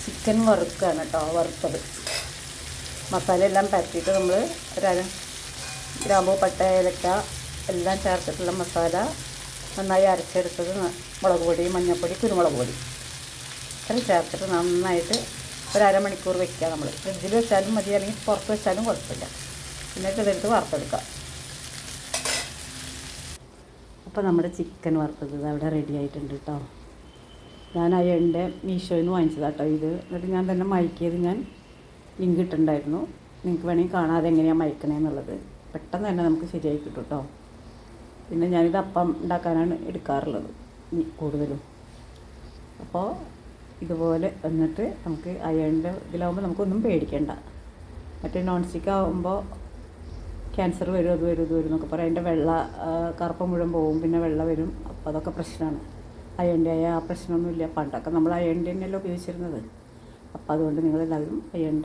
Chicken വറുക്കുകയാണ് കേട്ടോ, വറുത്തത്. മസാല എല്ലാം പരത്തിയിട്ട് നമ്മൾ ഒരു ഗ്രാമ്പൂ, പട്ട, ഏലക്ക എല്ലാം ചേർത്തിട്ടുള്ള മസാല നന്നായി അരച്ചെടുത്തത്, മുളക് പൊടി, മഞ്ഞൾപ്പൊടി, കുരുമുളക് പൊടി ഇത്രയും ചേർത്തിട്ട് നന്നായിട്ട് ഒരു അരമണിക്കൂർ വെക്കുക. നമ്മൾ ഫ്രിഡ്ജിൽ വെച്ചാലും മതി, അല്ലെങ്കിൽ പുറത്ത് വെച്ചാലും കുഴപ്പമില്ല. എന്നിട്ട് ഇതെടുത്ത് വറുത്തെടുക്കാം. അപ്പോൾ നമ്മുടെ ചിക്കൻ വറുത്തത് അവിടെ റെഡി ആയിട്ടുണ്ട് കേട്ടോ. ഞാൻ അയ്യൻ്റെ മീഷോയിൽ നിന്ന് വാങ്ങിച്ചതാണ് കേട്ടോ ഇത്. എന്നിട്ട് ഞാൻ തന്നെ മയക്കിയത് ഞാൻ ലിങ്ക് ഇട്ടിട്ടുണ്ടായിരുന്നു. നിങ്ങൾക്ക് വേണമെങ്കിൽ കാണാതെ എങ്ങനെയാണ് മയക്കണേന്നുള്ളത്. പെട്ടെന്ന് തന്നെ നമുക്ക് ശരിയായി കിട്ടും കേട്ടോ. പിന്നെ ഞാനിത് അപ്പം ഉണ്ടാക്കാനാണ് എടുക്കാറുള്ളത് കൂടുതലും. അപ്പോൾ ഇതുപോലെ എന്നിട്ട് നമുക്ക് അയണിൻ്റെ ഇതിലാവുമ്പോൾ നമുക്കൊന്നും പേടിക്കേണ്ട. മറ്റേ നോൺ സ്റ്റിക്ക് ആകുമ്പോൾ ക്യാൻസർ വരും, അത് വരും, ഇത് വരും എന്നൊക്കെ പറയും. അതിൻ്റെ വെള്ള കറുപ്പ് മുഴുവൻ പോവും, പിന്നെ വെള്ള വരും. അപ്പോൾ അതൊക്കെ പ്രശ്നമാണ്. അയണിൻ്റെ ആ പ്രശ്നമൊന്നുമില്ല. പണ്ടൊക്കെ നമ്മൾ അയണിൻ്റെ തന്നെയല്ലോ ഉപയോഗിച്ചിരുന്നത്. അപ്പോൾ അതുകൊണ്ട് നിങ്ങളെല്ലാവരും അയണിൻ്റെ